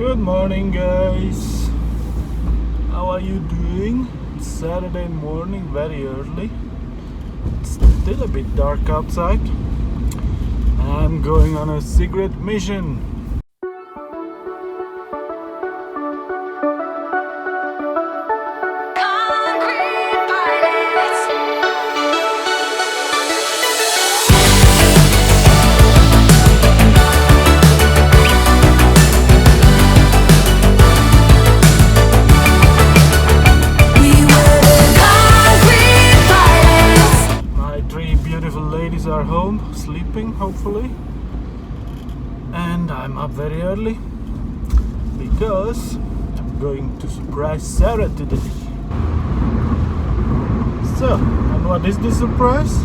Good morning, guys. How are you doing? It's Saturday morning, very early. It's still a bit dark outside. I'm going on a secret mission. Ladies are home, sleeping hopefully, and I'm up very early because I'm going to surprise Sarah today. So, and what is this surprise?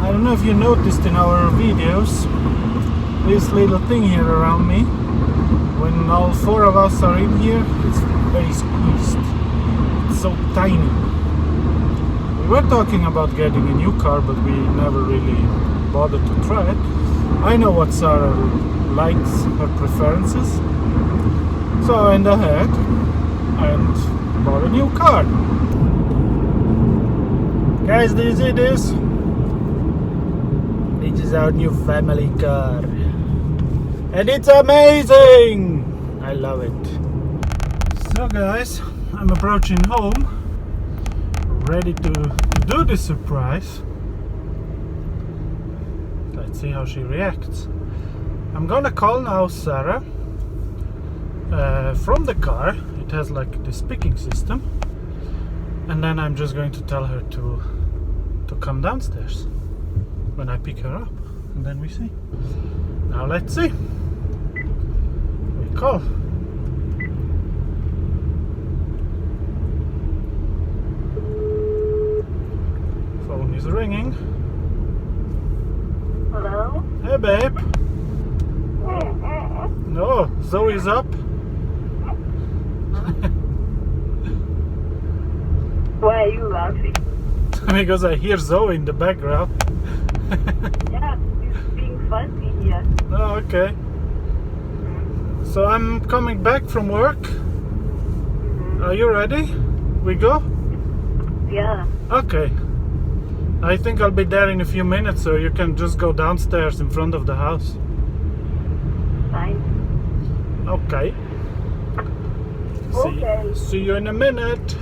I don't know if you noticed in our videos this little thing here around me. When all four of us are in here, it's very squeezed. It's so tiny. We were talking about getting a new car, but we never really bothered to try it. I know what Sarah likes, her preferences. So I went ahead and bought a new car. Guys, do you see this? This is our new family car. And it's amazing! I love it. So guys, I'm approaching home, ready to do this surprise. Let's see how she reacts. I'm gonna call now Sarah from the car. It has like the speaking system, and then I'm just going to tell her to come downstairs when I pick her up, and then we see. Now let's see. We call. Phone is ringing. Hello? Hey babe. No, Zoe's up. Why are you laughing? Because I hear Zoe in the background. Yeah, she's being fussy here. Oh, okay. So I'm coming back from work. Are you ready? We go? Yeah. Okay. I think I'll be there in a few minutes, so you can just go downstairs in front of the house. Fine. Okay. Okay. See you in a minute.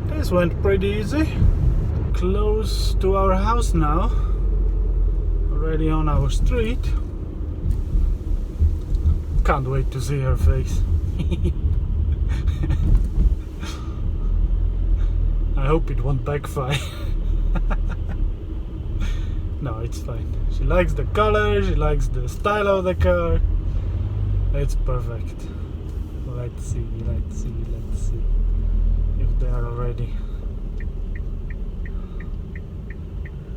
This went pretty easy. Close to our house now. Already on our street. Can't wait to see her face. I hope it won't backfire. No, it's fine. She likes the color, she likes the style of the car. It's perfect. Let's see if they are already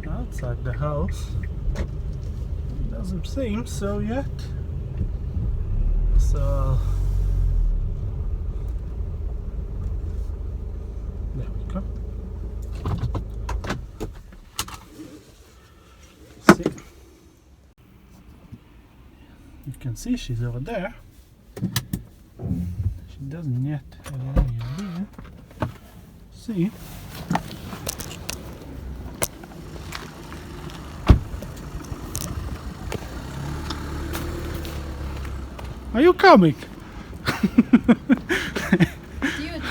outside the house. Doesn't seem so yet. So there we go. See, you can see she's over there. She doesn't yet have any idea. See. Are you coming?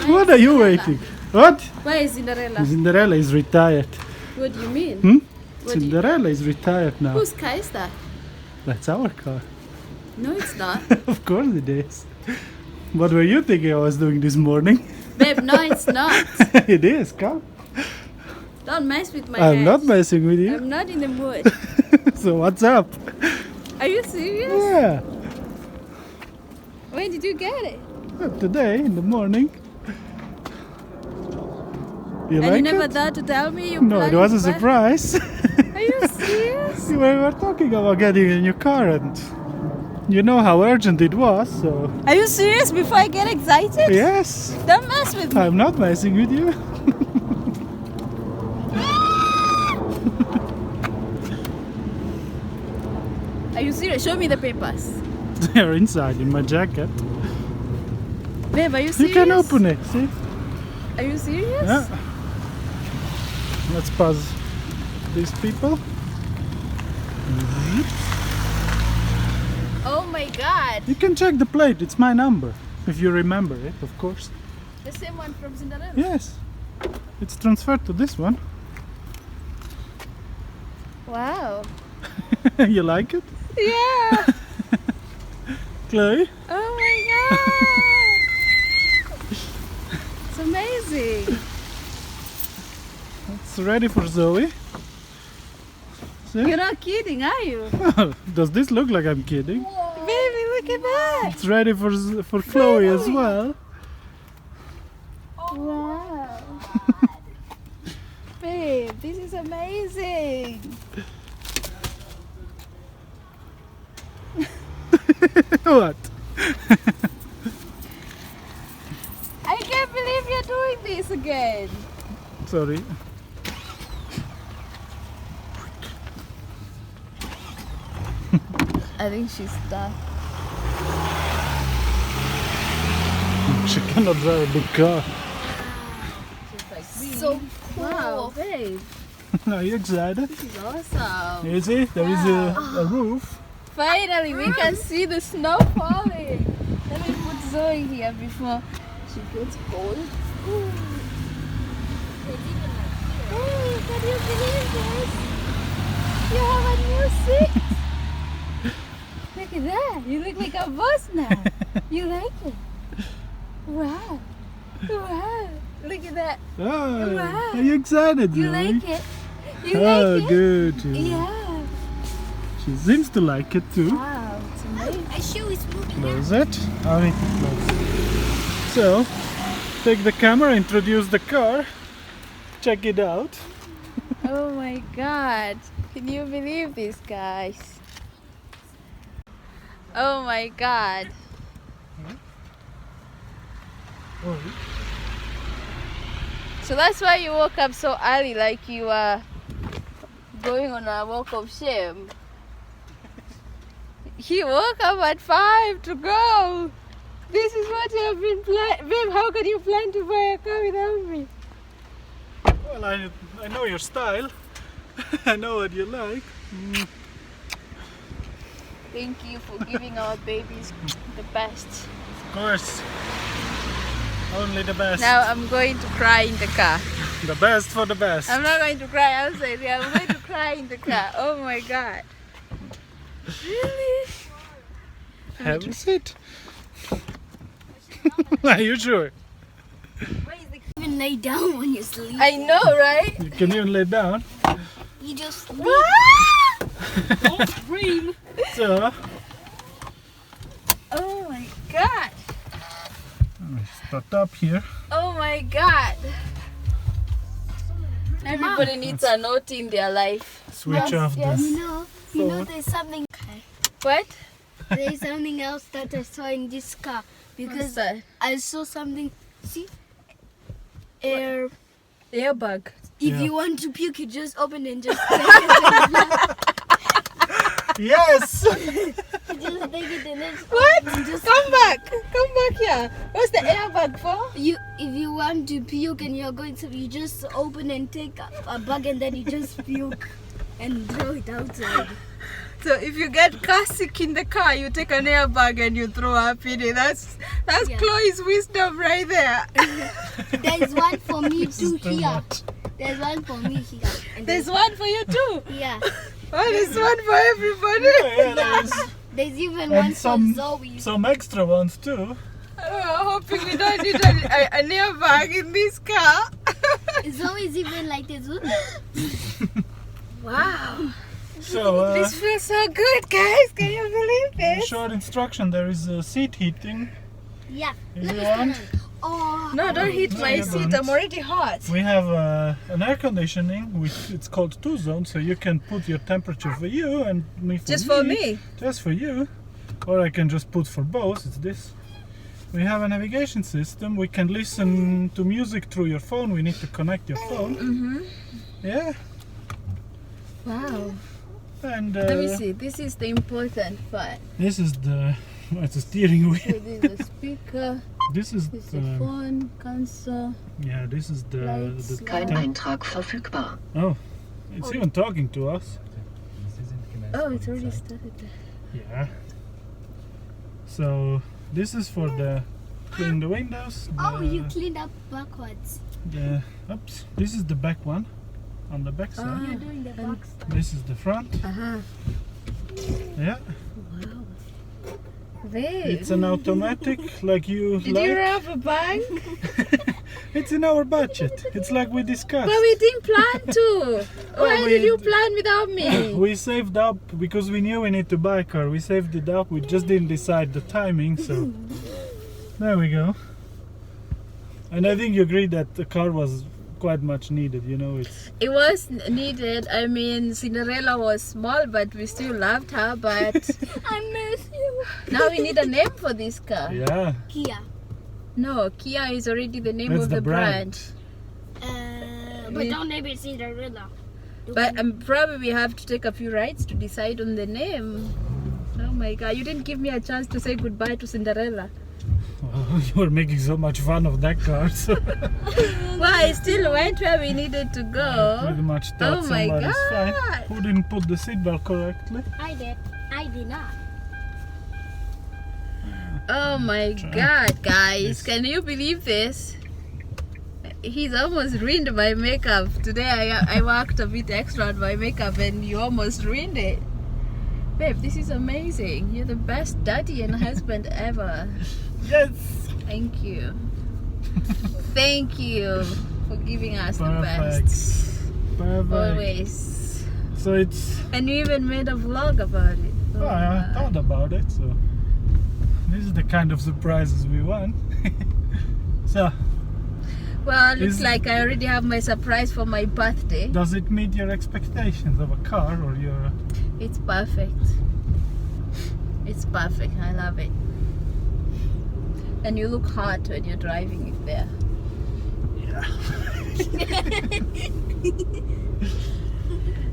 What are you waiting? What? Where is Cinderella? Cinderella is retired. What do you mean? What Cinderella is retired now. Whose car is that? That's our car. No, it's not. Of course it is. What were you thinking I was doing this morning? Babe, no, it's not. It is, come. Don't mess with my I'm hair. not messing with you. I'm not in the mood. So what's up? Are you serious? Yeah. When did you get it? Today in the morning. You And like you never it? thought to tell me you No, it planned was a to buy- surprise. Are you serious? We were talking about getting a new car, and you know how urgent it was, so... Are you serious before I get excited? Yes. Don't mess with me. I'm not messing with you. Are you serious? Show me the papers. They're inside in my jacket. Babe, are you You serious? can open it, see? Are you serious? Yeah. Let's pause these people. Oh my god. You can check the plate, it's my number. If you remember it, of course. The same one from Cinderella? Yes. It's transferred to this one. Wow. You like it? Yeah. Chloe? Oh my god. It's amazing. It's ready for Zoe. See? You're not kidding, are you? Does this look like I'm kidding? Baby, look at that. It's ready for Chloe as well. Wow. Babe, this is amazing. What? I can't believe you're doing this again. Sorry. I think she's stuck. She cannot drive a big car. So cool. Wow, babe. Are you excited? This is awesome. You see, there is a roof. Finally, we can see the snow falling. Let me put Zoe here before she gets cold. Hey, can you believe this? You have a new seat. Look at that. You look like a boss now. You like it? Wow. Wow. Look at that. Oh, Wow. are you excited, You Zoe? like it? You Oh, like it? good. Yeah. She seems to like it too. Wow, it's amazing. My shoe is moving. Close it. I need to close. So, take the camera, introduce the car, check it out. Oh my god. Can you believe this, guys? Oh my god. Oh, So that's why you woke up so early, like you were going on a walk of shame. He woke up at 5 to go. This is what you have been planning. Babe, how can you plan to buy a car without me? well, I know your style. I know what you like. Thank you for giving our babies the best. Of course. Only the best. Now I'm going to cry in the car. The best for the best. I'm not going to cry outside. I'm going to cry in the car. Oh my god. Really? Have a seat. Are you sure? Even lay down when you sleep. I know, right? You can even lay down. You just sleep. Don't scream. So, Oh my god. start up here. Oh my god. Everybody needs a note in their life. Switch off yes. the You know phone. there's something. What? There's something else that I saw in this car What's because that? I saw something. See, air. Airbag. If Yeah. you want to puke, you just open and just take it. Yes! Just take it and then What? just Come back. Come back here. What's the airbag for? if you want to puke and you're going to, you just open and take a bag and then you just puke and throw it outside. So if you get car sick in the car, you take an airbag and you throw up in it. That's Yeah. Chloe's wisdom right there. There's one for me too Too here. much. There's one for me here. And There's one for you too. yeah. Oh, there's one for everybody. Yeah, there is There's even And one some- for Zoe. some extra ones too. Hoping we don't need an airbag in this car. Zoe's even like this. Wow. So, This feels so good, guys. Can you believe this? short instruction, there is a seat heating. Yeah. If you want. Oh. No, don't hit No, my you seat. don't. I'm already hot. We have an air conditioning, which it's called 2-zone, so you can put your temperature for you and me for Just me. for me. Just for you. Or I can just put for both, it's this. We have a navigation system, we can listen to music through your phone, we need to connect your phone. Mm-hmm. Yeah, Wow. And Let me see. This is the important part. this is the it's a steering So wheel. this is the speaker. This is This is the phone, console. yeah. This is the Lights, Kein lights. Eintrag verfügbar. oh, it's even talking to us. Oh, it's already started. Yeah. So this is for the clean the windows. Oh, the- you cleaned up backwards. Oops. This is the back one, on the back side. You're doing the back stuff. This is the front. Yeah. Wow. Babe. It's an automatic, like you Did like. you rob a bank? It's in our budget. It's like we discussed. But we didn't plan to. Why we- did you plan without me? We saved up because we knew we need to buy a car. We saved it up. We just didn't decide the timing. So there we go. And I think you agree that the car was quite much needed. You know, it's It was needed. I mean, Cinderella was small, but we still loved her. But I miss you. now we need a name for this car. yeah. Kia. No, Kia is already the name That's of the the brand. But don't name it Cinderella. But probably we have to take a few rides to decide on the name. Oh my God, you didn't give me a chance to say goodbye to Cinderella. You were making so much fun of that car. So Well, I still went where we needed to go. pretty much thought Oh my somebody's fine. God. Who didn't put the seatbelt correctly? I did. I did not. Oh my Try. God, guys, Yes. can you believe this? He's almost ruined my makeup. Today I worked a bit extra on my makeup and you almost ruined it. Babe, this is amazing. You're the best daddy and husband ever. Yes. Thank you. Thank you for giving us the Perfect. best. Perfect. Always. So it's. And you even made a vlog about it. Oh, I thought about it. So this is the kind of surprises we want. So Well, looks Is- like I already have my surprise for my birthday. does it meet your expectations of a car or your? It's perfect. It's perfect. I love it. And you look hot when you're driving it there. Yeah.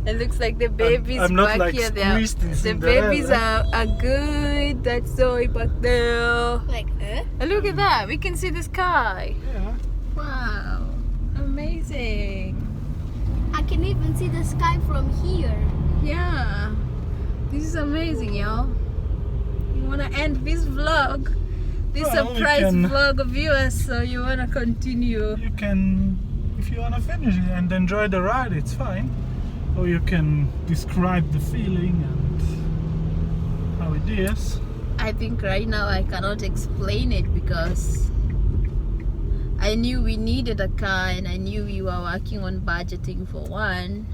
It looks like the babies I'm not back like here. They are, squeezed in the Cinderella. babies are good. That's so back there. Like, And look at that. We can see the sky. Yeah. Wow. Amazing. I can even see the sky from here. Yeah. This is amazing, y'all. You want to end this vlog? This Well, we surprise can- vlog of yours, so you want to continue. You can, if you want to finish it and enjoy the ride, it's fine. Or you can describe the feeling and how it is. I think right now I cannot explain it because I knew we needed a car and I knew we were working on budgeting for one.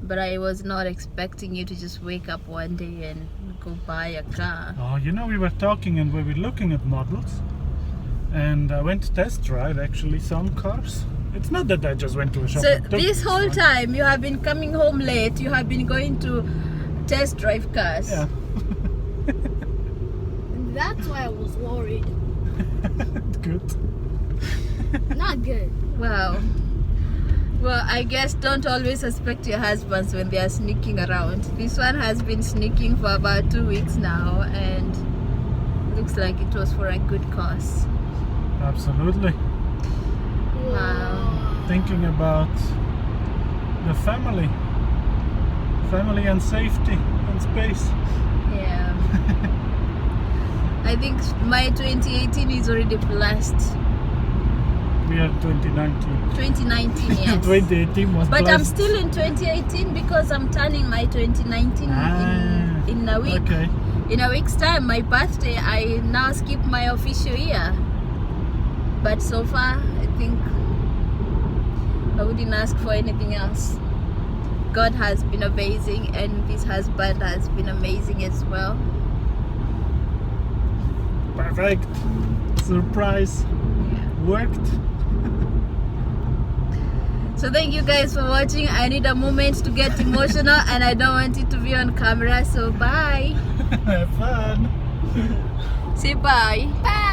But I was not expecting you to just wake up one day and go buy a car. Oh, you know, we were talking and we were looking at models. And I went to test drive actually some cars. It's not that I just went to a shop. So and took this whole one. time you have been coming home late, you have been going to test drive cars. Yeah. That's why I was worried. Good. Not good. Wow. Well, I guess don't always suspect your husbands when they are sneaking around. This one has been sneaking for about 2 weeks now and looks like it was for a good cause. Absolutely. Wow. Thinking about the family and safety and space. Yeah. I think my 2018 is already blessed. We are 2019. 2019, yes. 2018 was But I'm blessed. still in 2018 because I'm turning my 2019 in a week. Okay. In a week's time, my birthday, I now skip my official year. But so far, I think I wouldn't ask for anything else. God has been amazing and this husband has been amazing as well. Perfect. Surprise. Yeah. Worked. So thank you guys for watching. I need a moment to get emotional and I don't want it to be on camera, so bye. Have fun. Say bye. Bye.